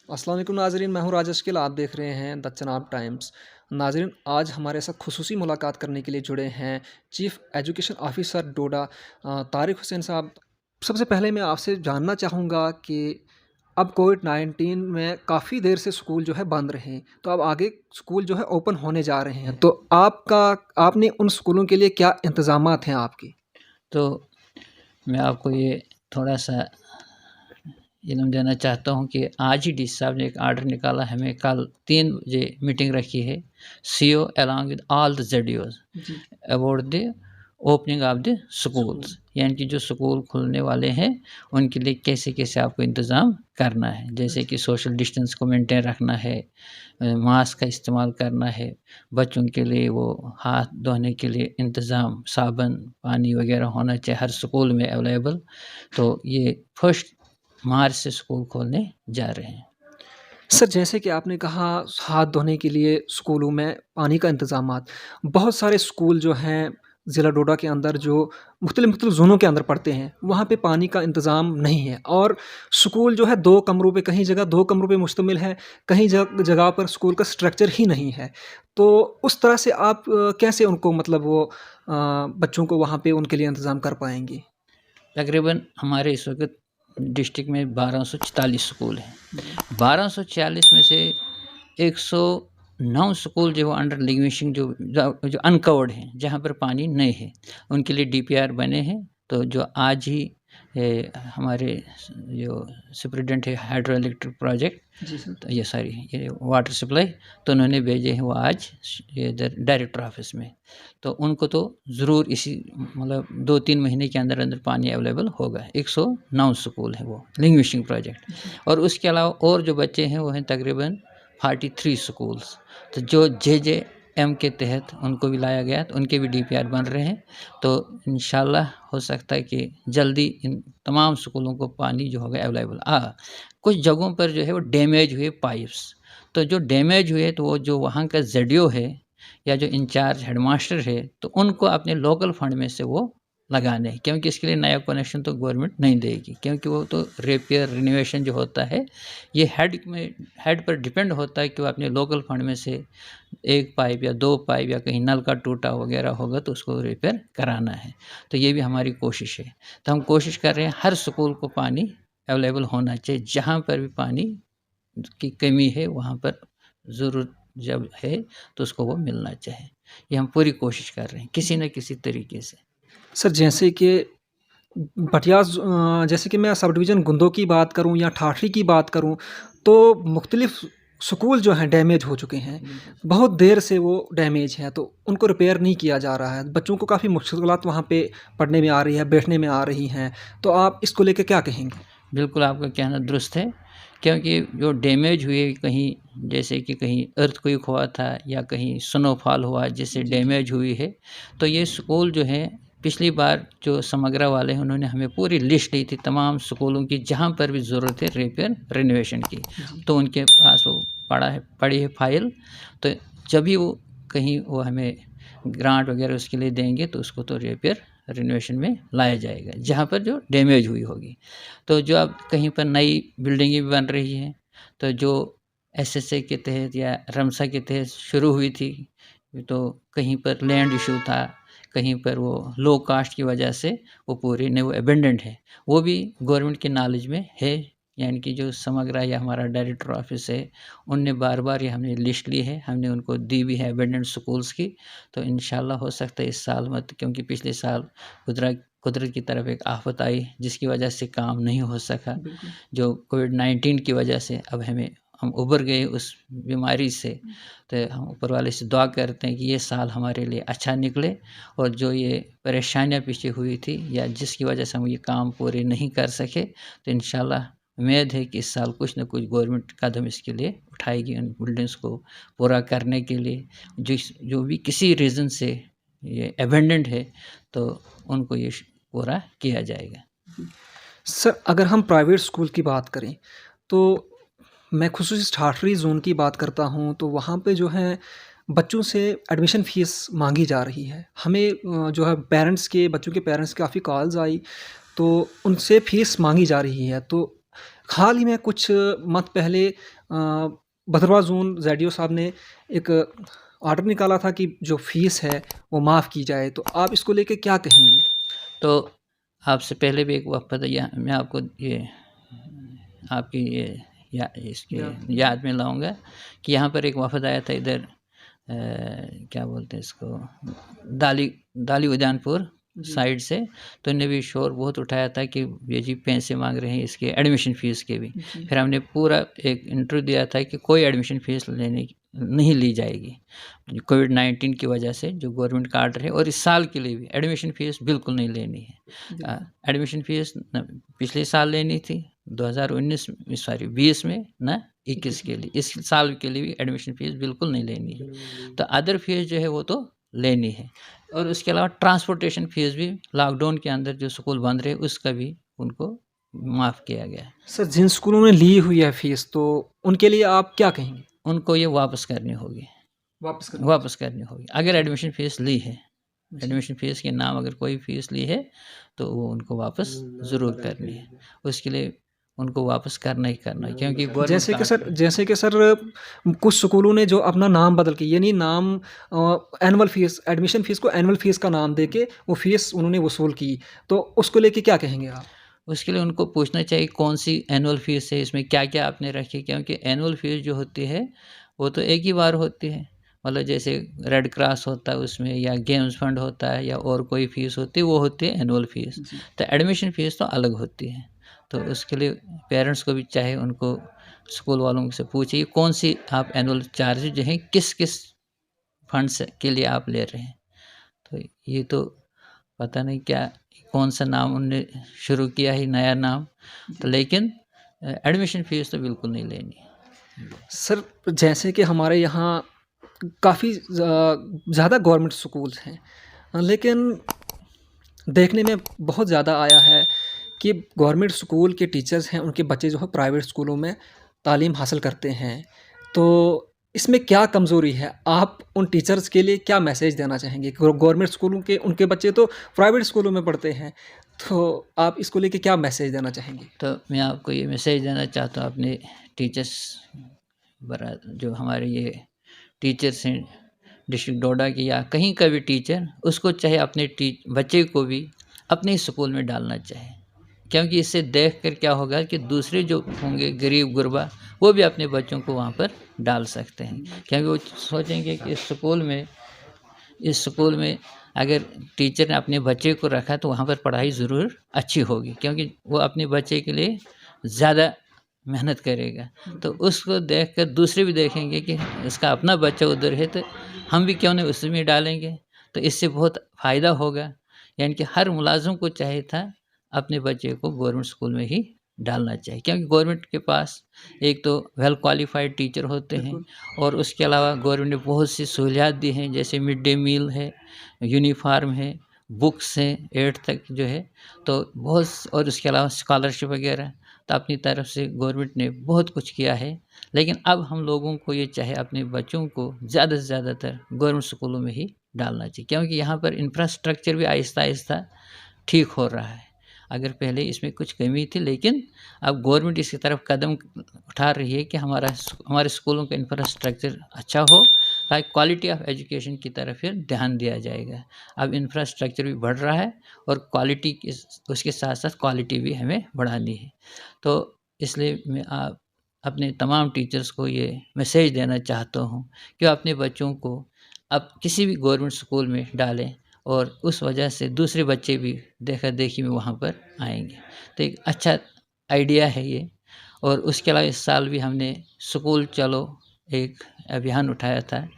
अस्सलाम वालेकुम नाज़रीन, मैं हूँ राजेश गिल, आप देख रहे हैं द चनाब टाइम्स। नाज़रीन, आज हमारे साथ खुसूसी मुलाकात करने के लिए जुड़े हैं चीफ़ एजुकेशन ऑफ़िसर डोडा तारिक हुसैन साहब। सबसे पहले मैं आपसे जानना चाहूँगा कि अब कोविड-19 में काफ़ी देर से स्कूल जो है बंद रहे, तो अब आगे स्कूल जो है ओपन होने जा रहे हैं, तो आपने उन स्कूलों के लिए क्या इंतज़ामात हैं आपके? तो मैं आपको ये थोड़ा-सा इल्म देना चाहता हूँ कि आज ही डीसी साहब ने एक ऑर्डर निकाला, हमें कल 3 बजे मीटिंग रखी है, CEO along with all the ज़ेडईओज़ ji, about the opening of the school. Schools, यानी कि जो स्कूल खुलने वाले हैं, उनके लिए कैसे-कैसे आपको इंतज़ाम करना है। जैसे अच्छा, कि सोशल डिस्टेंस को मेंटेन रखना है, मास्क का इस्तेमाल करना है, बच्चों के लिए वो हाथ धोने के लिए इंतज़ाम, साबुन, पानी वगैरह होना चाहिए हर स्कूल में अवेलेबल। तो ये फर्स्ट मार्च से स्कूल खोलने जा रहे हैं। सर, जैसे कि आपने कहा हाथ धोने के लिए स्कूलों में पानी का इंतज़ामात, बहुत सारे स्कूल जो हैं ज़िला डोडा के अंदर जो मुख्तलिफ़ ज़ोनों के अंदर पड़ते हैं, वहाँ पे पानी का इंतज़ाम नहीं है और स्कूल जो है 2 कमरों पे कहीं जगह 2 कमरों पे मुश्तमिल है, कहीं जगह पर स्कूल का स्ट्रक्चर ही नहीं है। तो उस तरह से आप कैसे उनको मतलब बच्चों को वहाँ पे उनके लिए इंतज़ाम कर पाएँगे? तकरीबन हमारे इस वक़्त डिस्ट्रिक्ट में 1244 स्कूल हैं। जी। 1240 में से 109 स्कूल जो अंडर लिंग्वेशिंग जो अनकवर्ड हैं, जहाँ पर पानी नहीं है, उनके लिए डीपीआर बने हैं। तो जो आज ही हमारे जो सुपरिटेंडेंट है हाइड्रो इलेक्ट्रिक प्रोजेक्ट, जी, सर। तो ये वाटर सप्लाई, तो उन्होंने भेजे हैं वो आज ये इधर डायरेक्टर ऑफिस में। तो उनको तो ज़रूर इसी मतलब 2-3 महीने के अंदर-अंदर पानी अवेलेबल होगा। 109 स्कूल है वो लिंग्विशिंग प्रोजेक्ट, जी। और उसके अलावा और जो बच्चे हैं वो हैं तकरीबन 43 स्कूल्स। तो जो जेजेएम के तहत उनको भी लाया गया, तो उनके भी डीपीआर बन रहे हैं। तो इंशाल्लाह हो सकता है कि जल्दी इन तमाम स्कूलों को पानी जो होगा अवेलेबल। कुछ जगहों पर जो है वो डैमेज हुए पाइप्स, तो जो डैमेज हुए तो वो जो वहाँ का ज़ेडईओ है या जो इंचार्ज हेडमास्टर है, तो उनको अपने लोकल फंड में से वो लगाने हैं, क्योंकि इसके लिए नया कनेक्शन तो गवर्नमेंट नहीं देगी, क्योंकि वो तो रिपेयर रिनोवेशन जो होता है ये हेड पर डिपेंड होता है कि वो अपने लोकल फंड में से 1 पाइप या 2 पाइप या कहीं नल का टूटा वगैरह होगा तो उसको रिपेयर कराना है। तो ये भी हमारी कोशिश है। तो हम कोशिश कर रहे हैं हर स्कूल को पानी अवेलेबल होना चाहिए, जहाँ पर भी पानी की कमी है वहाँ पर ज़रूरत जब है तो उसको वो मिलना चाहिए। ये हम पूरी कोशिश कर रहे हैं किसी न किसी तरीके से। सर, जैसे कि जैसे कि मैं सब डिवीज़न गुंदों की बात करूँ या ठाठरी की बात करूँ, तो मुख्तलिफ़ स्कूल जो हैं डैमेज हो चुके हैं। बहुत देर से वो डैमेज हैं, तो उनको रिपेयर नहीं किया जा रहा है। बच्चों को काफ़ी मुश्किलात वहाँ पे पढ़ने में आ रही है, बैठने में आ रही हैं। तो आप इसको लेके क्या कहेंगे? बिल्कुल आपका कहना दुरुस्त है, क्योंकि जो डैमेज हुए कहीं, जैसे कि कहीं अर्थक्वेक हुआ था या कहीं स्नोफॉल हुआ जिससे जी, जी। डैमेज हुई है, तो ये स्कूल जो है पिछली बार जो समग्रा वाले हैं उन्होंने हमें पूरी लिस्ट दी थी तमाम स्कूलों की, जहाँ पर भी ज़रूरत है रिपेयर रिनोवेशन की। जी। तो उनके पास वो पड़ी है फाइल। तो जब भी वो कहीं वो हमें ग्रांट वगैरह उसके लिए देंगे तो उसको तो रिपेयर रिनोवेशन में लाया जाएगा, जहाँ पर जो डैमेज हुई होगी। तो जो अब कहीं पर नई बिल्डिंगें भी बन रही हैं, तो जो एसएसए के तहत या रमसा के तहत शुरू हुई थी, तो कहीं पर लैंड इश्यू था, कहीं पर वो लो कास्ट की वजह से वो पूरी नहीं, वो अबैंडन्ड है। वो भी गवर्नमेंट के नॉलेज में है, यानी कि जो समग्रा या हमारा डायरेक्टर ऑफिस है, उनने बार-बार ये हमने लिस्ट ली है, हमने उनको दी भी है अबैंडन्ड स्कूल्स की। तो इंशाल्लाह हो सकता है इस साल मत, क्योंकि पिछले साल कुदरत की तरफ एक आफ़त आई जिसकी वजह से काम नहीं हो सका। बिल्कुल। जो कोविड-19 की वजह से अब हम उभर गए उस बीमारी से। तो हम ऊपर वाले से दुआ करते हैं कि ये साल हमारे लिए अच्छा निकले, और जो ये परेशानियाँ पीछे हुई थी या जिसकी वजह से हम ये काम पूरे नहीं कर सके, तो इंशाल्लाह उम्मीद है कि इस साल कुछ न कुछ गवर्नमेंट कदम इसके लिए उठाएगी उन बिल्डिंग्स को पूरा करने के लिए। जो भी किसी रीज़न से ये अबैंडन्ड है, तो उनको ये पूरा किया जाएगा। सर, अगर हम प्राइवेट स्कूल की बात करें, तो मैं ख़ुसूसी ठाठरी ज़ोन की बात करता हूँ, तो वहाँ पे जो है बच्चों से एडमिशन फ़ीस माँगी जा रही है। हमें जो है बच्चों के पेरेंट्स की काफ़ी कॉल्स आई, तो उनसे फ़ीस माँगी जा रही है। तो हाल ही में कुछ मंथ पहले भदरवा ज़ोन ज़ेडीओ साहब ने एक ऑर्डर निकाला था कि जो फ़ीस है वो माफ़ की जाए, तो आप इसको लेके क्या कहेंगे? तो आपसे पहले भी एक वक़्त या मैं आपको ये आपकी ये या इसके या याद में लाऊँगा कि यहाँ पर एक वफ़द आया था इधर क्या बोलते हैं इसको दाली दाली उद्यानपुर जी, साइड से, तो इन्होंने भी शोर बहुत उठाया था कि ये जी पैसे माँग रहे हैं इसके एडमिशन फ़ीस के भी। जी, फिर हमने पूरा एक इंटरव्यू दिया था कि कोई एडमिशन फ़ीस नहीं ली जाएगी। कोविड-19 की वजह से जो गवर्नमेंट का ऑर्डर है और इस साल के लिए भी एडमिशन फ़ीस बिल्कुल नहीं लेनी है। बिल्कुल। एडमिशन फ़ीस न पिछले साल लेनी थी 2019 सॉरी 20 में ना 21 21 के में। लिए, इस साल के लिए भी एडमिशन फ़ीस बिल्कुल नहीं लेनी है। तो अदर फ़ीस जो है वो तो लेनी है और उसके अलावा ट्रांसपोर्टेशन फ़ीस भी लॉकडाउन के अंदर जो स्कूल बंद रहे उसका भी उनको माफ़ किया गया है। सर, जिन स्कूलों ने ली हुई है फ़ीस, तो उनके लिए आप क्या कहेंगे? उनको ये वापस करनी होगी, वापस करनी वापस करनी होगी। अगर जी, एडमिशन फ़ीस ली है, जी। एडमिशन फ़ीस के नाम अगर कोई फ़ीस ली है, तो वो उनको वापस ज़रूर करनी है। उसके लिए उनको वापस करना ही करना है क्योंकि गवर्नमेंट का ऑर्डर है। जैसे कि सर कुछ स्कूलों ने जो अपना नाम बदल के यानी नाम एनुअल फ़ीस एडमिशन फ़ीस को एनुअल फ़ीस का नाम देके वो फ़ीस उन्होंने वसूल की, तो उसको लेके क्या कहेंगे आप? उसके लिए उनको पूछना चाहिए कौन-सी एनुअल फ़ीस है, इसमें क्या-क्या आपने रखी क्योंकि एनुअल फ़ीस जो होती है, वो तो एक ही बार होती है। मतलब जैसे रेड क्रॉस होता है उसमें या गेम्स फंड होता है या और कोई फ़ीस होती है, वो होती है एनुअल फ़ीस। जी, तो एडमिशन फ़ीस तो अलग होती है। तो उसके लिए पेरेंट्स को भी चाहे उनको स्कूल वालों से पूछिए कौन-सी आप एनुअल चार्ज जो है किस-किस फंड्स के लिए आप ले रहे हैं। तो ये तो पता नहीं क्या कौन-सा नाम उनने शुरू किया है नया नाम, तो जी। लेकिन एडमिशन फ़ीस तो बिल्कुल नहीं लेनी है। सर, जैसे कि हमारे यहाँ काफ़ी ज़्यादा गवर्नमेंट स्कूल्स हैं, लेकिन देखने में बहुत ज़्यादा आया है कि गवर्नमेंट स्कूल के टीचर्स हैं, उनके बच्चे जो है प्राइवेट स्कूलों में तालीम हासिल करते हैं। तो इसमें क्या कमज़ोरी है? आप उन टीचर्स के लिए क्या मैसेज देना चाहेंगे? गवर्नमेंट स्कूलों के उनके बच्चे तो प्राइवेट स्कूलों में पढ़ते हैं, तो आप इसको लेके क्या मैसेज देना चाहेंगे? तो मैं आपको ये मैसेज देना चाहता हूँ अपने टीचर्स जो हमारे ये टीचर्स हैं डिस्ट्रिक्ट डोडा के या कहीं का भी टीचर, उसको चाहे अपने बच्चे को भी अपने ही स्कूल में डालना चाहे। क्योंकि इससे देख कर क्या होगा कि दूसरे जो होंगे गरीब-गुरबा, वो भी अपने बच्चों को वहाँ पर डाल सकते हैं। क्योंकि वो सोचेंगे कि इस स्कूल में अगर टीचर ने अपने बच्चे को रखा तो वहाँ पर पढ़ाई ज़रूर अच्छी होगी क्योंकि वो अपने बच्चे के लिए ज़्यादा मेहनत करेगा। तो उसको देखकर दूसरे भी देखेंगे कि इसका अपना बच्चा उधर है तो हम भी क्यों नहीं उसी में डालेंगे। तो इससे बहुत फ़ायदा होगा। यानी कि हर मुलाज़िम को चाहिए था अपने बच्चे को गवर्नमेंट स्कूल में ही डालना चाहिए क्योंकि गवर्नमेंट के पास एक तो वेल क्वालिफ़ाइड टीचर होते हैं बिल्कुल। और उसके अलावा गवर्नमेंट ने बहुत सी सहूलियात दी हैं जैसे मिड डे मील है, यूनिफ़ॉर्म है, बुक्स हैं 8th तक जो है, तो बहुत और उसके अलावा स्कॉलरशिप वग़ैरह, तो अपनी तरफ से गवर्नमेंट ने बहुत कुछ किया है। लेकिन अब हम लोगों को ये चाहे अपने बच्चों को ज़्यादा से ज़्यादातर गवर्नमेंट स्कूलों में ही डालना चाहिए क्योंकि यहाँ पर इंफ्रास्ट्रक्चर भी आहिस्ता-आहिस्ता ठीक हो रहा है। अगर पहले इसमें कुछ कमी थी लेकिन अब गवर्नमेंट इसकी तरफ कदम उठा रही है कि हमारे स्कूलों का इंफ्रास्ट्रक्चर अच्छा हो ताकि क्वालिटी ऑफ एजुकेशन की तरफ फिर ध्यान दिया जाएगा। अब इंफ्रास्ट्रक्चर भी बढ़ रहा है और क्वालिटी के उसके साथ-साथ क्वालिटी भी हमें बढ़ानी है। तो इसलिए मैं अपने तमाम टीचर्स को ये मैसेज देना चाहता हूँ कि अपने बच्चों को अब किसी भी गवर्नमेंट स्कूल में डालें और उस वजह से दूसरे बच्चे भी देखा-देखी में वहाँ पर आएँगे। तो एक अच्छा आइडिया है ये और उसके अलावा इस साल भी हमने स्कूल चलो एक अभियान उठाया था,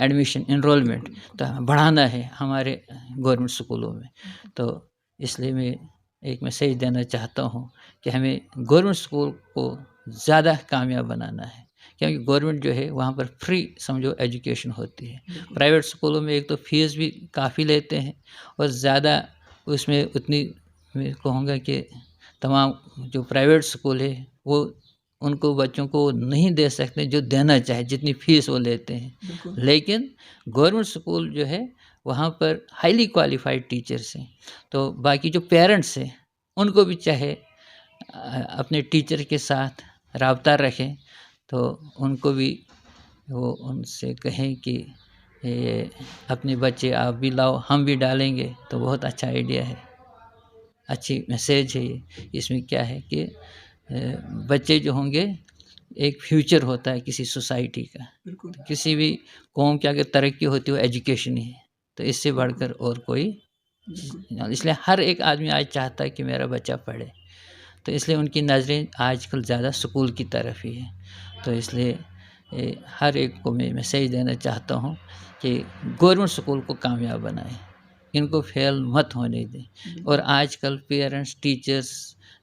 एडमिशन एनरोलमेंट तो बढ़ाना है हमारे गवर्नमेंट स्कूलों में। तो इसलिए मैं एक मैसेज देना चाहता हूँ कि हमें गवर्नमेंट स्कूल को ज़्यादा कामयाब बनाना है। क्योंकि गवर्नमेंट जो है वहाँ पर फ्री समझो एजुकेशन होती है। प्राइवेट स्कूलों में एक तो फ़ीस भी काफ़ी लेते हैं और ज़्यादा उसमें उतनी मैं कहूँगा कि तमाम जो प्राइवेट स्कूल है वो उनको बच्चों को नहीं दे सकते जो देना चाहे जितनी फ़ीस वो लेते हैं। बिल्कुल। लेकिन गवर्नमेंट स्कूल जो है वहाँ पर हाइली क्वालिफ़ाइड टीचर्स हैं। तो बाकी जो पेरेंट्स हैं उनको भी चाहे अपने टीचर के साथ राब्ता रखें, तो उनको भी वो उनसे कहें कि ये अपने बच्चे आप भी लाओ, हम भी डालेंगे, तो बहुत अच्छा आइडिया है, अच्छी मैसेज है ये। इसमें क्या है कि बच्चे जो होंगे, एक फ्यूचर होता है किसी सोसाइटी का। बिल्कुल। किसी भी कौम की अगर तरक्की होती है वो एजुकेशन ही है, तो इससे बढ़कर और कोई इसलिए हर एक आदमी आज चाहता है कि मेरा बच्चा पढ़े, तो इसलिए उनकी नज़रें आजकल ज़्यादा स्कूल की तरफ ही है। तो इसलिए हर एक को मैं मैसेज देना चाहता हूँ कि गवर्नमेंट स्कूल को कामयाब बनाएं, इनको फेल मत होने दें। और आजकल पेरेंट्स टीचर्स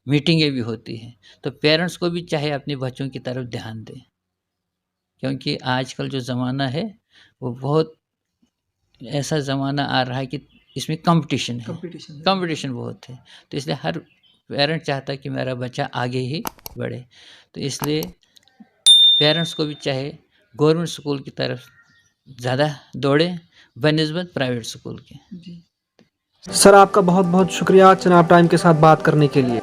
मीटिंगें भी होती हैं, तो पेरेंट्स को भी चाहे अपने बच्चों की तरफ ध्यान दें, क्योंकि आजकल जो ज़माना है वो बहुत ऐसा ज़माना आ रहा है कि इसमें कंपटीशन है, कंपटीशन बहुत है। तो इसलिए हर पेरेंट चाहता है कि मेरा बच्चा आगे ही बढ़े, तो इसलिए पेरेंट्स को भी चाहे गवर्नमेंट स्कूल की तरफ ज़्यादा दौड़ें बनिस्बत प्राइवेट स्कूल के। सर आपका बहुत-बहुत शुक्रिया चनाब टाइम के साथ बात करने के लिए।